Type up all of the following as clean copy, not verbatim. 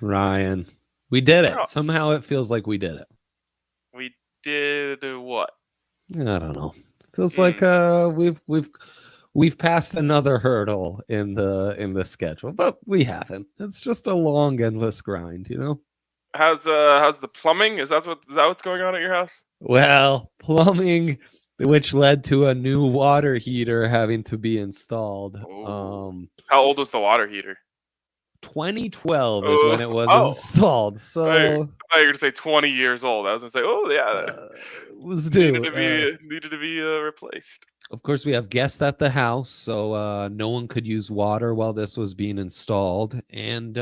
Ryan, we did it. Oh, Somehow it feels like we did it. we did what? I don't know. Feels like Mm. we've passed another hurdle in the schedule, but we haven't. It's just a long, endless grind, you know. How's the plumbing? Is that what's going on at your house? Well, plumbing, which led to a new water heater having to be installed. Oh, how old was the water heater? 2012 is Oh, when it was oh, installed, I so thought you were gonna say 20 years old. I was gonna say, oh yeah, it was needed due. to be replaced. Of course, we have guests at the house, so no one could use water while this was being installed. And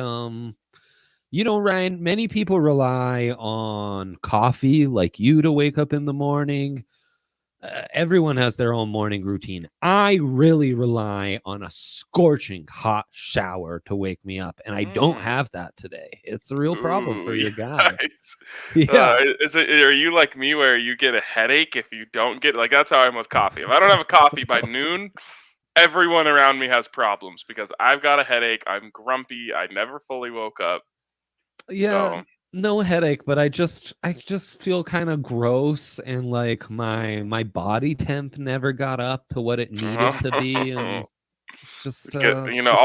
Ryan, many people rely on coffee, like you, to wake up in the morning. Everyone has their own morning routine. I really rely on a scorching hot shower to wake me up, and I don't Mm. have that today. It's a real problem Ooh, for your guy. yikes. Yeah. Is it? Are you like me, where you get a headache if you don't get like? That's how I'm with coffee. If I don't have a coffee by noon, everyone around me has problems because I've got a headache. I'm grumpy. I never fully woke up. Yeah, So, no headache, but I just feel kind of gross, and like my body temp never got up to what it needed to be, and it's just all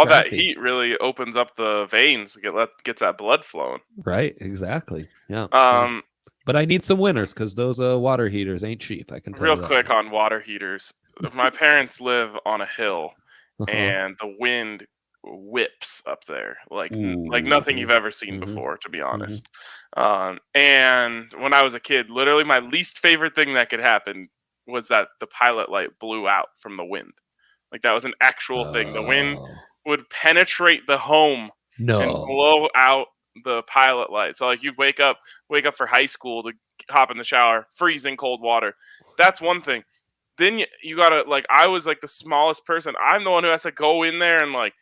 that crappy. heat really opens up the veins, gets that blood flowing. Right, exactly. Yeah. So, Um, but I need some winners because those water heaters ain't cheap. I can tell Real you that quick on water heaters. My parents live on a hill, much. Uh-huh. and the wind whips up there like nothing Ooh. you've ever seen Mm-hmm. before, to be Mm-hmm. honest. And when I was a kid, literally my least favorite thing that could happen was that the pilot light blew out from the wind. Like that was an actual thing. The wind Oh would penetrate the home and no. blow out the pilot light. So like you'd wake up for high school to hop in the shower, freezing cold water. That's one thing. Then you gotta like I was like the smallest person. I'm the one who has to go in there and like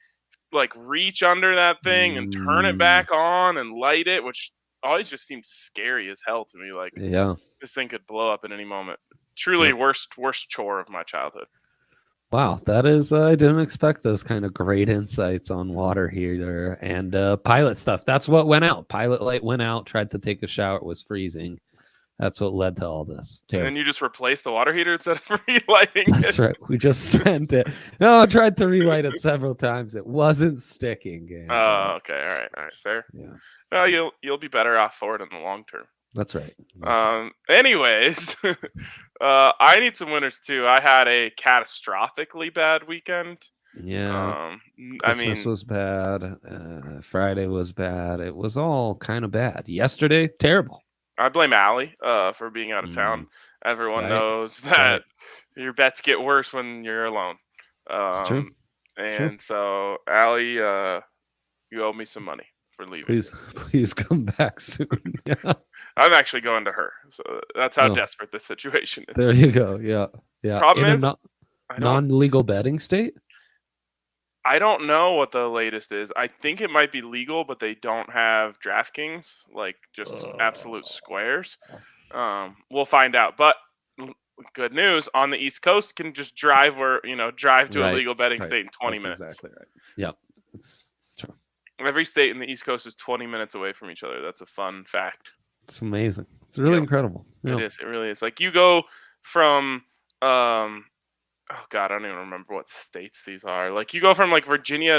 reach under that thing and turn it Mm, back on and light it, which always just seemed scary as hell to me. Like yeah. this thing could blow up at any moment. Truly Yep. worst chore of my childhood. Wow, that is, I didn't expect those kind of great insights on water heater and pilot stuff. That's what went out. Pilot light went out, tried to take a shower, it was freezing. That's what led to all this. And then Terrible. you just replace the water heater instead of relighting it. That's right. We just sent it. No, I tried to relight it several times. It wasn't sticking. And Oh, okay, all right, fair. yeah, Well, you'll be better off for it in the long term. that's right. That's right. Anyways, I need some winners too. I had a catastrophically bad weekend. Yeah, I Christmas mean, was bad. Friday was bad. It was all kind of bad. Yesterday, terrible. I blame Allie for being out of town. Mm, Everyone right, knows that right. your bets get worse when you're alone. It's true. Um, It's true. and so Allie, you owe me some money for leaving. Please, please come back soon. Yeah. I'm actually going to her, so that's how Oh, desperate this situation is. there you go. Yeah, yeah. Problem In a is, I don't non-legal betting state. I don't know what the latest is. I think it might be legal, but they don't have DraftKings, like just absolute Oh, squares. We'll find out. But good news on the East Coast can just drive to a right, legal betting right. state in 20 That's minutes. exactly right. Yeah, it's true. Every state in the East Coast is 20 minutes away from each other. That's a fun fact. It's amazing. It's really Yep, incredible. it Yeah. is. It really is. Like you go from oh god, I don't even remember what states these are. Like you go from like Virginia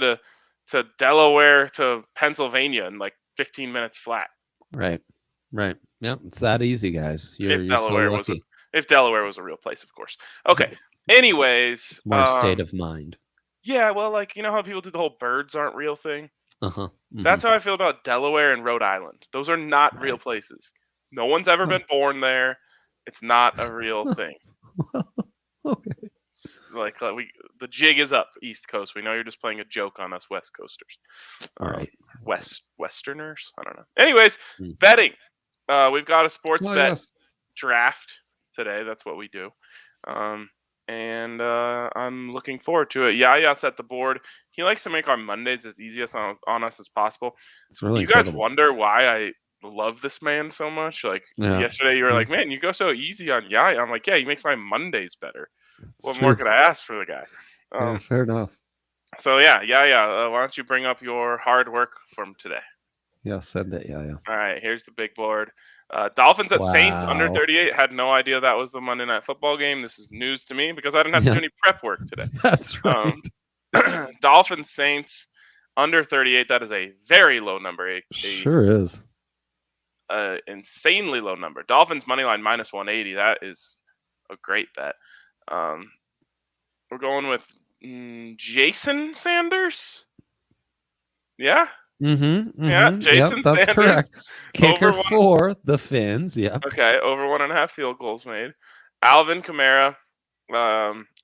to Delaware to Pennsylvania in like 15 minutes flat. Right. Right. Yeah. It's that easy, guys. You're If you're so Delaware was a lucky. if Delaware was a real place, of course. Okay. Right. Anyways, It's more state of mind. yeah, well, like you know how people do the whole birds aren't real thing. Uh-huh. Hmm. That's how I feel about Delaware and Rhode Island. Those are not real Right. places. No one's ever Huh. been born there. It's not a real thing. Okay. The jig is up, East Coast. We know you're just playing a joke on us West Coasters, All um, right. Westerners. I don't know. Anyways, Mm. betting. We've got a sports Well, bet yes. draft today. That's what we do, um, and I'm looking forward to it. Yaya set the board. He likes to make our Mondays as easy on us as possible. It's really You guys incredible. wonder why I love this man so much? Like Yeah. yesterday, you were Yeah. like, "Man, you go so easy on Yaya." I'm like, "Yeah, he makes my Mondays better." It's What more true. could I ask for the guy? Yeah. Um, Fair enough. so yeah. Why don't you bring up your hard work from today? Yeah, send it. Yeah. All right, here's the big board. Dolphins at Saints under Wow. 38. Had no idea that was the Monday Night Football game. This is news to me because I didn't have to Yeah, do any prep work today. that's right. Dolphins Saints under 38. That is a very low number. Sure is. Insanely low number. Dolphins money line minus 180. That is a great bet. We're going with Jason Sanders. Yeah. Yeah, Yep, Jason that's Sanders. correct. Kicker Over one. for the Finns. Yeah. Okay, over 1.5 field goals made. Alvin Kamara,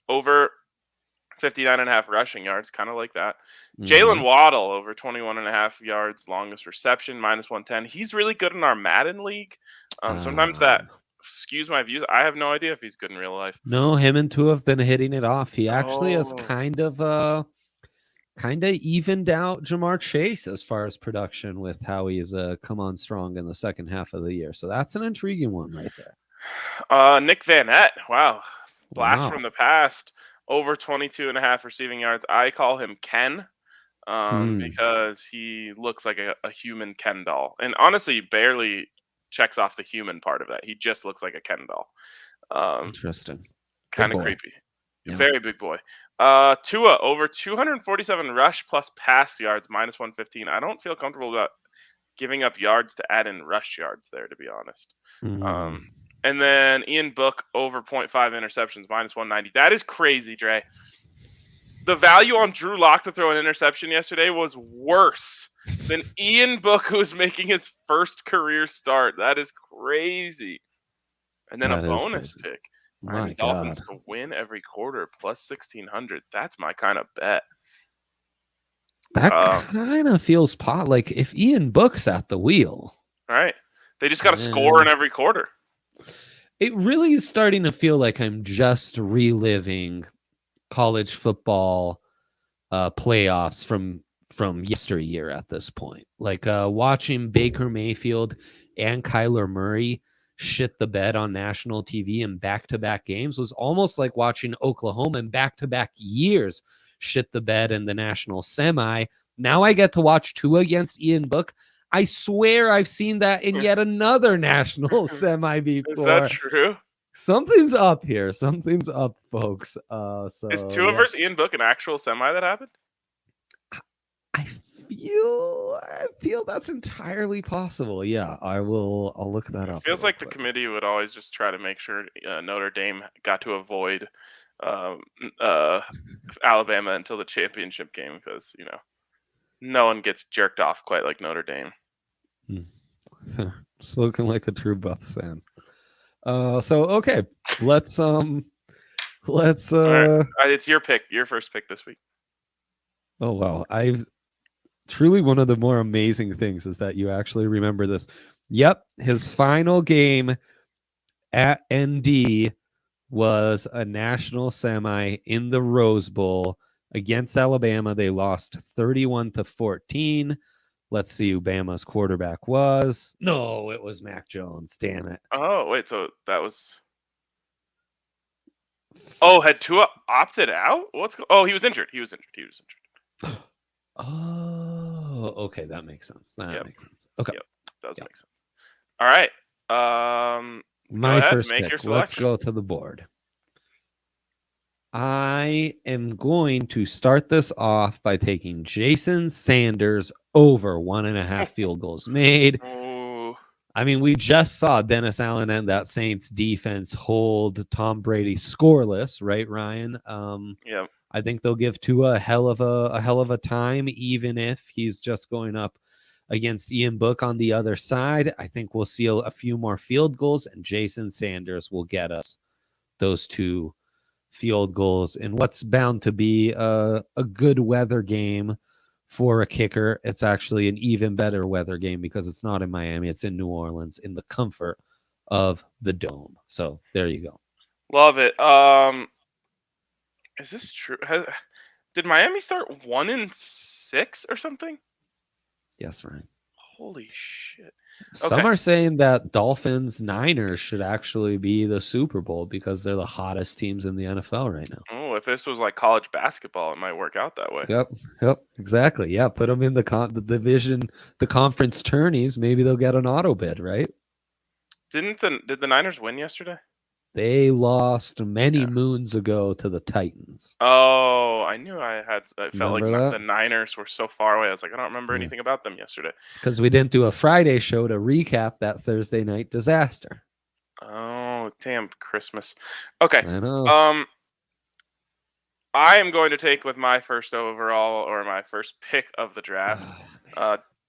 over 59.5 rushing yards, kind of like that. Jalen Waddle, over 21.5 yards, longest reception, minus 110. He's really good in our Madden league. Sometimes that skews my views. I have no idea if he's good in real life. No, him and Tua have been hitting it off. He actually has kind of evened out Jamar Chase as far as production with how he's come on strong in the second half of the year. So that's an intriguing one right there. Nick Vanette, wow. Blast from the past, over 22.5 receiving yards. I call him Ken because he looks like a human Ken doll. And honestly, barely checks off the human part of that. He just looks like a Ken doll. Interesting. Kind of creepy. Yeah. Very big boy. Tua, over 247 rush plus pass yards, minus 115. I don't feel comfortable about giving up yards to add in rush yards there, to be honest. And then Ian Book, over 0.5 interceptions, minus 190. That is crazy, Dre. The value on Drew Lock to throw an interception yesterday was worse than Ian Book, who was making his first career start. That is crazy. And then that a bonus pick. My Dolphins God. to win every quarter, plus 1,600. That's my kind of bet. That kind of feels like if Ian Book's at the wheel. All right. They just got to score in every quarter. It really is starting to feel like I'm just reliving college football playoffs from yesteryear at this point. Like watching Baker Mayfield and Kyler Murray shit the bed on national TV in back-to-back games was almost like watching Oklahoma in back-to-back years shit the bed in the national semi. Now I get to watch Tua against Ian Book. I swear I've seen that in yet another national semi before. Is that true? Something's up here. Something's up, folks. So is Tua versus Ian Book an actual semi that happened? I feel that's entirely possible. Yeah, I'll look that up. It feels like the committee would always just try to make sure Notre Dame got to avoid Alabama until the championship game because no one gets jerked off quite like Notre Dame. Spoken like a true Buffs fan. So okay, let's Right. It's your pick, your first pick this week. Oh wow, truly one of the more amazing things is that you actually remember this. Yep, his final game at ND was a national semi in the Rose Bowl against Alabama. They lost 31-14. Let's see who Bama's quarterback was. No, it was Mac Jones. Damn it. Oh, wait, so that was... Oh, had Tua opted out? He was injured. He was injured. Oh, okay. That makes sense. Makes sense. Okay. Yep, does make sense. All right. My first pick. Let's go to the board. I am going to start this off by taking Jason Sanders over 1.5 field goals made. Ooh. I mean, we just saw Dennis Allen and that Saints defense hold Tom Brady scoreless, right, Ryan? Yeah. I think they'll give Tua a hell of a time, even if he's just going up against Ian Book on the other side. I think we'll see a few more field goals, and Jason Sanders will get us those 2 field goals in what's bound to be a good weather game for a kicker. It's actually an even better weather game because it's not in Miami. It's in New Orleans in the comfort of the dome. So there you go. Love it. Is this true? Did Miami start 1-6 or something? Yes, Ryan. Holy shit. Some are saying that Dolphins Niners should actually be the Super Bowl because they're the hottest teams in the NFL right now. Oh, if this was like college basketball, it might work out that way. Yep, exactly. Yeah, put them in the division, the conference tourneys. Maybe they'll get an auto bid, right? Did the Niners win yesterday? They lost many moons ago to the Titans. Oh, I knew I felt Remember like that? the Niners were so far away. I was like, I don't remember anything about them yesterday. It's because we didn't do a Friday show to recap that Thursday night disaster. Oh, damn Christmas. Okay. I know. I am going to take with my first overall or my first pick of the draft.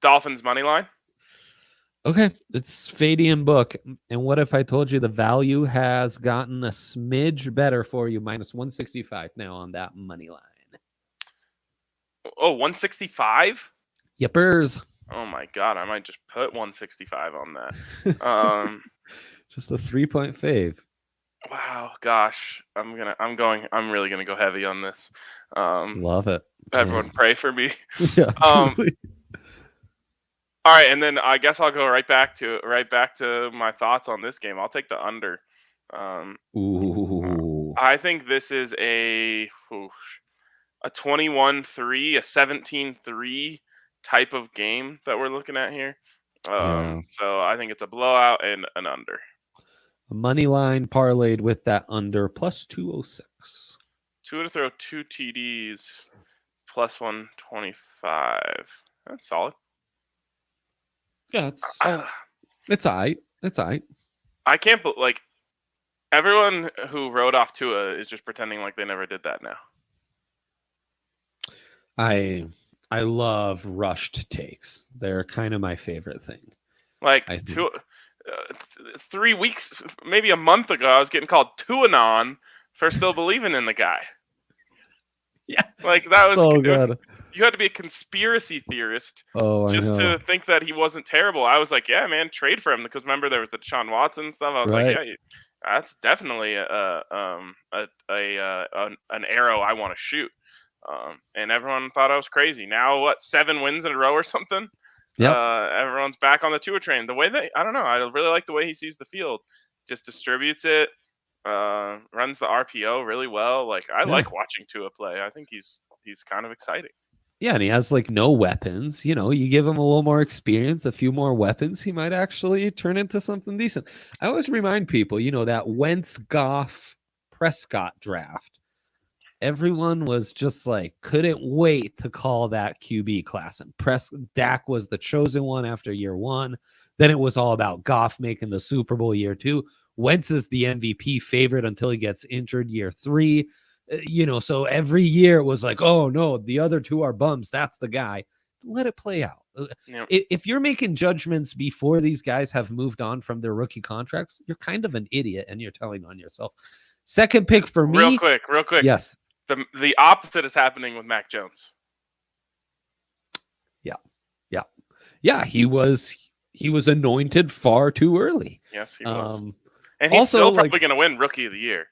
Dolphins money line. Okay, it's Fadian book. And what if I told you the value has gotten a smidge better for you, minus 165 now on that money line? Oh, 165? Yippers. Oh my god, I might just put 165 on that. Just a 3-point fave. Wow, gosh. I'm really gonna go heavy on this. Love it. Everyone pray for me. Yeah, truly. All right, and then I guess I'll go right back to my thoughts on this game. I'll take the under. Ooh. I think this is a 21-3, a 17-3 type of game that we're looking at here. So I think it's a blowout and an under. A money line parlayed with that under plus 206. Tua to throw 2 TDs plus 125. That's solid. Yeah, it's all right. It's all right. I can't like everyone who wrote off Tua is just pretending like they never did that now. I love rushed takes. They're kind of my favorite thing. Like 3 weeks, maybe a month ago, I was getting called Tuanon for still believing in the guy. Yeah, like that was so good. You had to be a conspiracy theorist just to think that he wasn't terrible. I was like, yeah, man, trade for him because remember there was the Deshaun Watson stuff. I was like, yeah, that's definitely an arrow I want to shoot. And everyone thought I was crazy. Now, what, 7 wins in a row or something? Yeah. Everyone's back on the Tua train. The way I don't know. I really like the way he sees the field. Just distributes it, runs the RPO really well. Like I like watching Tua play. I think he's kind of exciting. Yeah, and he has like no weapons. You know, you give him a little more experience, a few more weapons, he might actually turn into something decent. I always remind people, you know, that Wentz, Goff, Prescott draft. Everyone was just like, couldn't wait to call that QB class. And Dak was the chosen one after year 1. Then it was all about Goff making the Super Bowl year 2. Wentz is the MVP favorite until he gets injured year 3. You know, so every year it was like, oh no, the other 2 are bums. That's the guy. Let it play out. Yep. If you're making judgments before these guys have moved on from their rookie contracts, you're kind of an idiot and you're telling on yourself. Second pick for me. Real quick. Yes. The opposite is happening with Mac Jones. Yeah. He was anointed far too early. Yes, he was. And he's also, still probably going to win Rookie of the Year.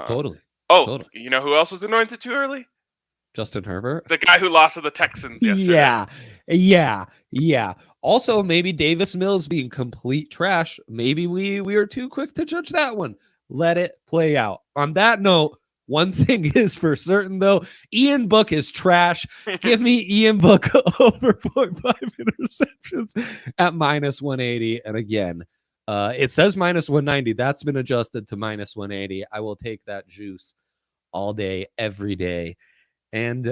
Totally. You know who else was anointed too early? Justin Herbert. The guy who lost to the Texans yesterday. Yeah. Also, maybe Davis Mills being complete trash. Maybe we were too quick to judge that one. Let it play out. On that note, one thing is for certain, though, Ian Book is trash. Give me Ian Book over 0.5 interceptions at minus 180. And again, it says minus 190. That's been adjusted to minus 180. I will take that juice all day, every day. And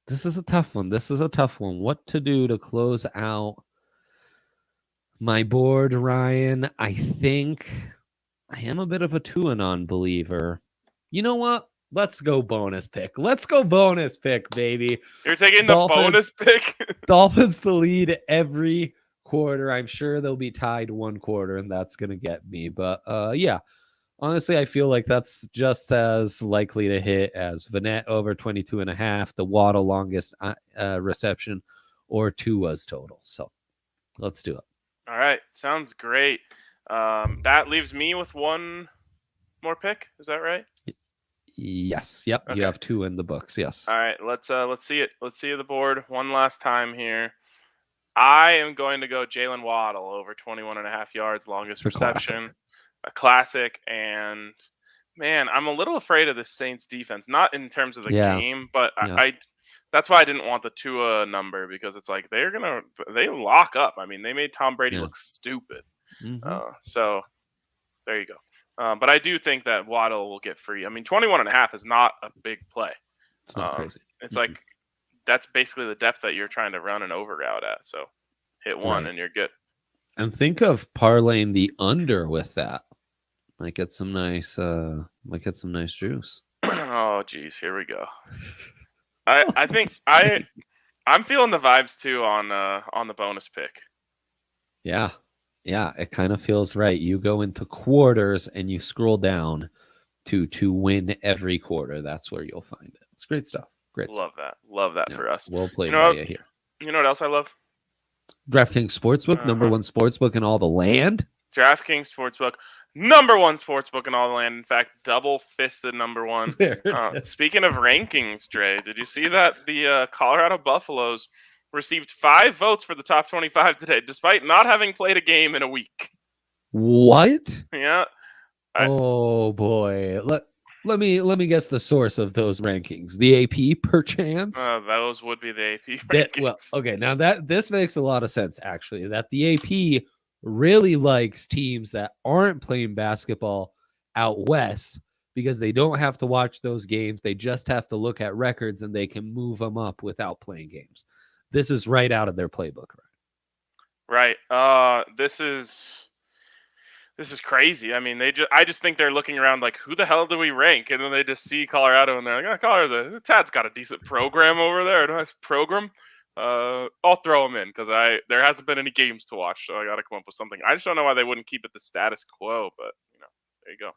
this is a tough one. What to do to close out my board, Ryan? I think I am a bit of a two-and-on believer. You know what? Let's go bonus pick. Baby. You're taking the bonus pick? Dolphins to lead every quarter. I'm sure they'll be tied one quarter, and that's going to get me. But, yeah, honestly, I feel like that's just as likely to hit as Vanette over 22.5, the Waddle longest reception, or Tua's total. So let's do it. All right. Sounds great. That leaves me with one more pick. Is that right? Yes. Yep. Okay. You have 2 in the books. Yes. All right. Let's see it. Let's see the board one last time here. I am going to go Jalen Waddle over 21.5 yards, longest reception. a classic. And man, I'm a little afraid of the Saints defense. Not in terms of the Yeah. game, but Yeah. I that's why I didn't want the Tua number, because it's like they lock up. I mean, they made Tom Brady Yeah. look stupid. Mhm. So there you go. But I do think that Waddle will get free. I mean, 21.5 is not a big play. It's not crazy. It's like that's basically the depth that you're trying to run an over route at. So hit one Right. and you're good. And think of parlaying the under with that. Might get some nice juice. Oh geez, here we go. I think I'm feeling the vibes too on the bonus pick. Yeah. Yeah, it kind of feels right. You go into quarters and you scroll down to win every quarter. That's where you'll find it. It's great stuff. Great stuff. Love that Yeah, for us. well played You know by you here. You know what else I love? DraftKings Sportsbook, number one sportsbook in all the land. DraftKings Sportsbook, number one sportsbook in all the land. In fact, double fisted number one. There it is. Speaking of rankings, Dre, did you see that the Colorado Buffaloes received 5 votes for the top 25 today, despite not having played a game in a week? What? Yeah. Oh boy. Let me guess the source of those rankings. The AP, perchance. Those would be the AP rankings. Well, okay. Now this makes a lot of sense, actually. That the AP really likes teams that aren't playing basketball out west, because they don't have to watch those games. They just have to look at records and they can move them up without playing games. This is right out of their playbook, right? This is crazy. I mean, I just think they're looking around like, who the hell do we rank? And then they just see Colorado and they're like, Tad's got a decent program over there, a nice program. I'll throw them in because there hasn't been any games to watch, so I got to come up with something. I just don't know why they wouldn't keep it the status quo, but there you go.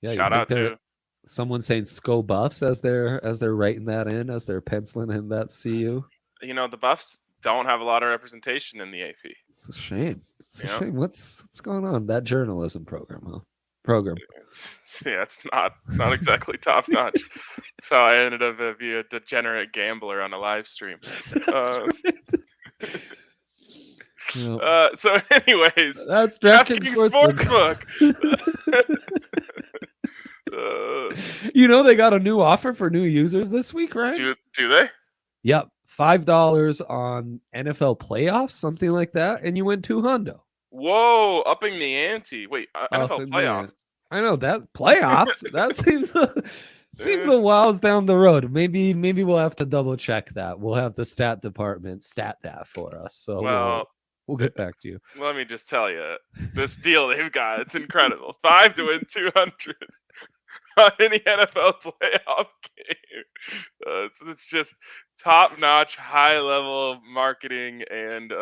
Yeah, shout out to someone saying SCO Buffs as they're writing that in, as they're penciling in that CU. The Buffs don't have a lot of representation in the AP. It's a shame. It's a shame. What's going on? That journalism program, huh? It's not exactly top notch. That's how I ended up being a degenerate gambler on a live stream. So anyways, that's DraftKings Sportsbook. They got a new offer for new users this week, right? Do they? Yep. $5 on NFL playoffs, something like that, and you win $200. Whoa, upping the ante. Wait, NFL playoffs. I know that playoffs. That seems a whiles down the road. Maybe we'll have to double check that. We'll have the stat department stat that for us. So we'll get back to you. Let me just tell you, this deal they've got, it's incredible. 5 to win 200 on any NFL playoff game. It's just top-notch, high-level marketing, and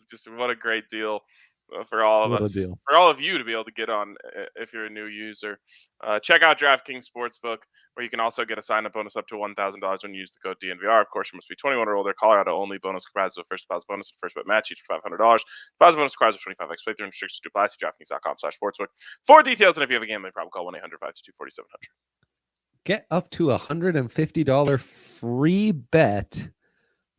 just what a great deal for all of us, for all of you to be able to get on if you're a new user. Check out DraftKings Sportsbook, where you can also get a sign-up bonus up to $1,000 when you use the code DNVR. Of course, you must be 21 or older. Colorado only. Bonus comprised of a first deposit bonus and first bet match, each for $500. Deposit bonus requires a 25x playthrough, and restrictions to apply. See DraftKings.com/sportsbook for details. And if you have a gambling problem, call 1-800-522-4700. Get up to $150 free bet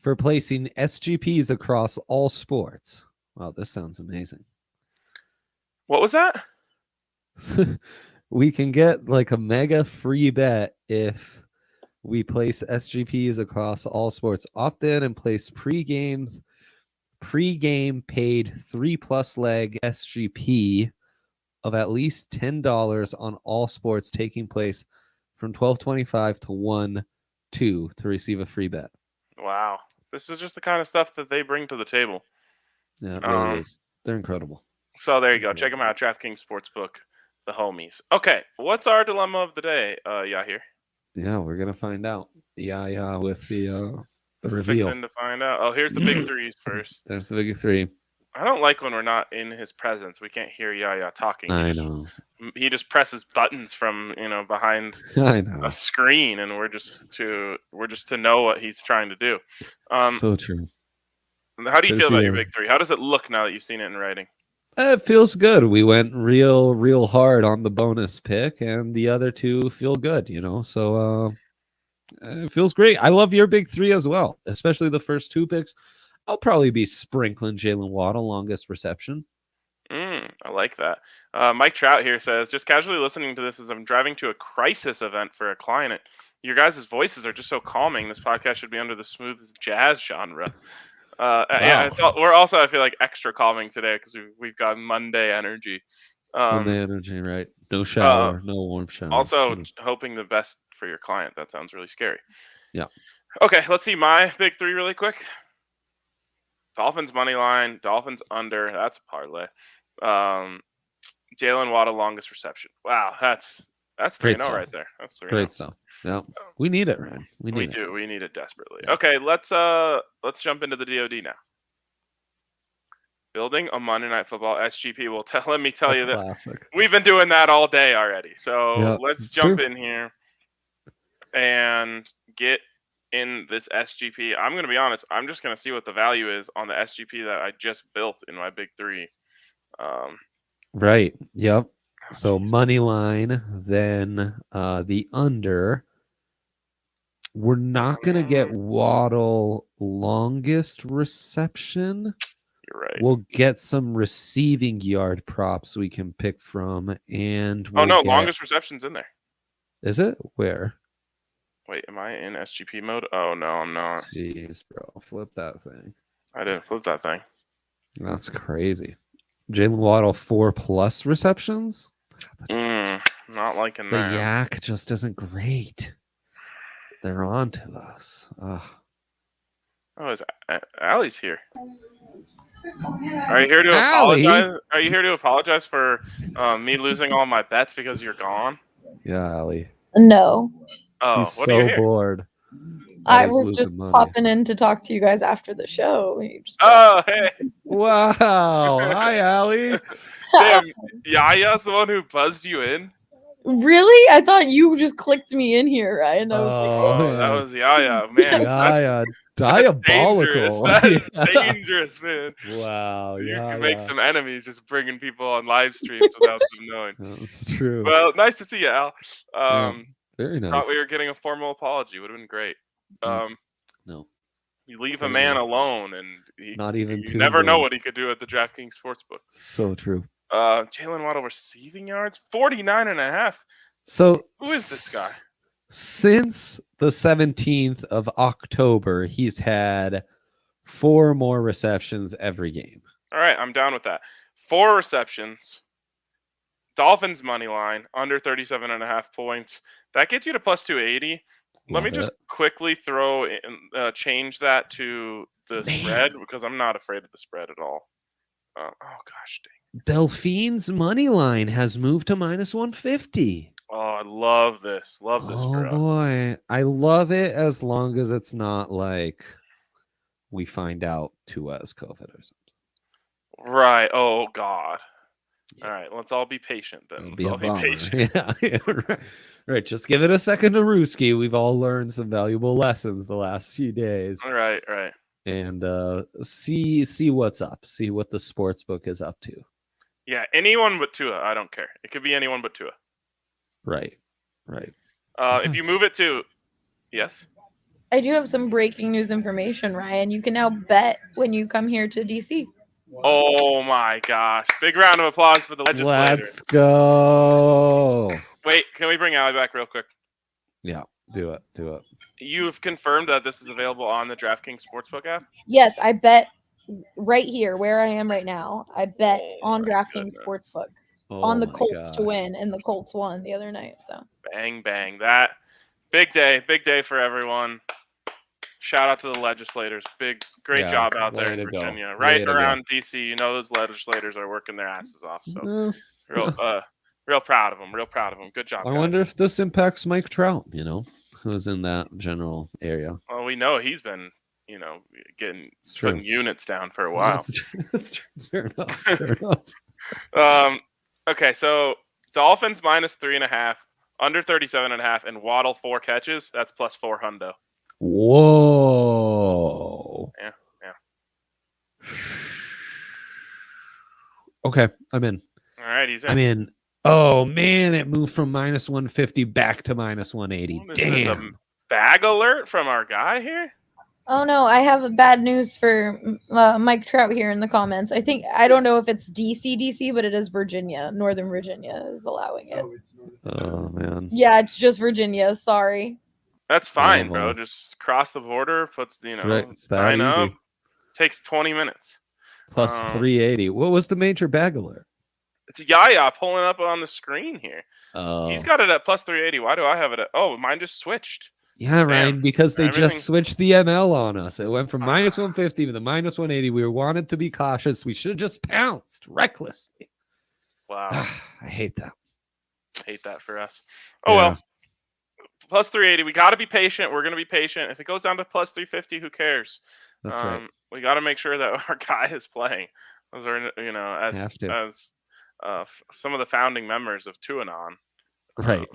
for placing SGPs across all sports. Wow, this sounds amazing. What was that? We can get like a mega free bet if we place SGPs across all sports. Opt in and place pre-game paid 3+ leg SGP of at least $10 on all sports taking place from 12:25 to 1-2 to receive a free bet. Wow. This is just the kind of stuff that they bring to the table. Yeah, it really is. They're incredible. So there you go. Check them out. DraftKings Sportsbook, the homies. Okay, what's our dilemma of the day, Yahir? Yeah, we're gonna find out. Yeah, with the reveal. Fixing to find out. Oh, here's the big threes first. There's the big three. I don't like when we're not in his presence. We can't hear Yaya talking. I know. He just presses buttons from behind a screen, and we're just to know what he's trying to do. So true. How do you feel about your big three? How does it look now that you've seen it in writing? It feels good. We went real hard on the bonus pick, and the other two feel good, So it feels great. I love your big three as well, especially the first two picks. I'll probably be sprinkling Jalen Waddle longest reception. I I like that. Mike Trout here says, just casually listening to this as I'm driving to a crisis event for a client. Your guys' voices are just so calming. This podcast should be under the smooth jazz genre. Yeah, we're also, I feel like, extra calming today because we've got Monday energy. Monday energy, right? No shower, no warm shower. Also, hoping the best for your client. That sounds really scary. Yeah. Okay, let's see my big three really quick. Dolphins money line, Dolphins under. That's a parlay. Jalen Waddle longest reception. Wow, that's 3-0 right there. That's 3-0. Great stuff. Yeah, we need it, Ryan. We do. We need it desperately. Okay, let's jump into the DoD now. Building a Monday Night Football SGP. Well, let me tell you that we've been doing that all day already. So let's jump in here and get in this SGP. I'm going to be honest. I'm just going to see what the value is on the SGP that I just built in my big three. Right. Yep. So money line, then the under. We're not going to get Waddle longest reception. You're right. We'll get some receiving yard props we can pick from, and longest reception's in there. Is it? Where? Wait, am I in SGP mode? Oh no, I'm not. Jeez, bro, flip that thing. I didn't flip that thing. That's crazy. Jalen Waddle 4+ receptions. Not liking that. The yak just isn't great. They're on to us. Oh, is Allie's here? Are you here to apologize? Are you here to apologize for me losing all my bets because you're gone? Yeah, Allie. No. Oh, he's so bored. I was just popping in to talk to you guys after the show. Hey! Wow! Hi, Allie. Damn, Yaya's the one who buzzed you in. Really? I thought you just clicked me in here, Ryan. I was that was Yaya, man. Yaya, diabolical. That's dangerous, man. Wow, you can make some enemies just bringing people on live streams without them knowing. That's true. Well, nice to see you, Al. Very nice. Thought we were getting a formal apology. Would have been great. No. You leave a man alone, and you never know what he could do at the DraftKings Sportsbook. So true. Jalen Waddle receiving yards, 49.5. So who is this guy? Since the 17th of October, he's had 4 more receptions every game. All right, I'm down with that. 4 receptions. Dolphins money line, under 37.5 points. That gets you to plus 280. Let me just quickly throw in, change that to the spread because I'm not afraid of the spread at all. Oh gosh, dang. Delphine's money line has moved to -150. Oh, I love this. Love this. Oh boy, I love it as long as it's not like we find out Tua has COVID or something. Right. Oh God. All right, let's all be patient then. Let's all be patient. Yeah, right. Just give it a second to Ruski. We've all learned some valuable lessons the last few days. Right. And see what's up. See what the sports book is up to. Yeah, anyone but Tua. I don't care. It could be anyone but Tua. Right. If you move it to, yes. I do have some breaking news information, Ryan. You can now bet when you come here to DC. Oh my gosh. Big round of applause for the legislators. Let's go. Wait, can we bring Allie back real quick? Yeah, do it. You've confirmed that this is available on the DraftKings Sportsbook app? Yes, I bet right here where I am right now. I bet on DraftKings Sportsbook on the Colts to win, and the Colts won the other night. So bang. That big day for everyone. Shout out to the legislators. Great job out there in Virginia. Right around DC, you know those legislators are working their asses off. So real proud of them. Good job. I wonder if this impacts Mike Trout, who's in that general area. Well, we know he's been, putting units down for a while. That's true. Fair enough. Okay, so Dolphins -3.5, under 37.5, and Waddle 4 catches. That's plus 4 hundo. Whoa. Yeah. Okay, I'm in. All right, he's in. I'm in. Oh, man, it moved from -150 back to -180. Damn. Is a bag alert from our guy here? Oh no, I have bad news for Mike Trout here in the comments. I don't know if it's DC, but it is Virginia. Northern Virginia is allowing it. Oh man. Yeah, it's just Virginia. Sorry. That's fine, bro. well. Just cross the border, puts It's that sign easy. up. Takes 20 minutes. Plus 380. What was the major bag alert? It's Yaya pulling up on the screen here. Oh. He's got it at plus 380. Why do I have it at? Oh, mine just switched. Yeah, Ryan, Damn. because they Everything- just switched the ML on us. It went from minus 150 to the minus 180. We wanted to be cautious. We should have just pounced recklessly. Wow. I hate that. Hate that for us. Oh, well. Plus 380. We got to be patient. We're going to be patient. If it goes down to plus 350, who cares? That's right. We got to make sure that our guy is playing. Those are, as some of the founding members of Tuanon. Right.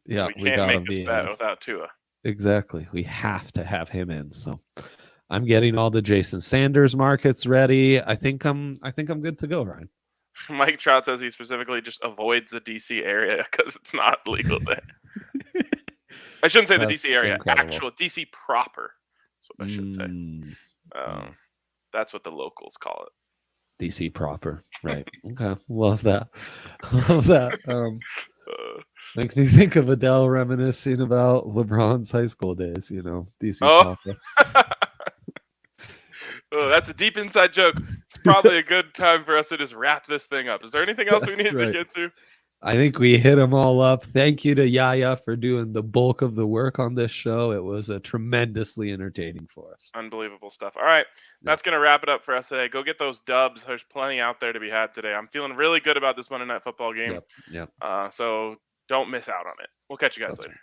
Yeah, we can't make this bet without Tua. Exactly. We have to have him in. So I'm getting all the Jason Sanders markets ready. I think I'm good to go, Ryan. Mike Trout says he specifically just avoids the DC area because it's not legal there. I shouldn't say the DC area, actual DC proper. That's what I should say. That's what the locals call it. DC proper, right? Okay, love that. Love that. Makes me think of Adele reminiscing about LeBron's high school days. DC proper. Oh, that's a deep inside joke. It's probably a good time for us to just wrap this thing up. Is there anything else we need to get to? I think we hit them all up. Thank you to Yaya for doing the bulk of the work on this show. It was tremendously entertaining for us. Unbelievable stuff. All right. That's going to wrap it up for us today. Go get those dubs. There's plenty out there to be had today. I'm feeling really good about this Monday Night Football game. Yep. So don't miss out on it. We'll catch you guys later.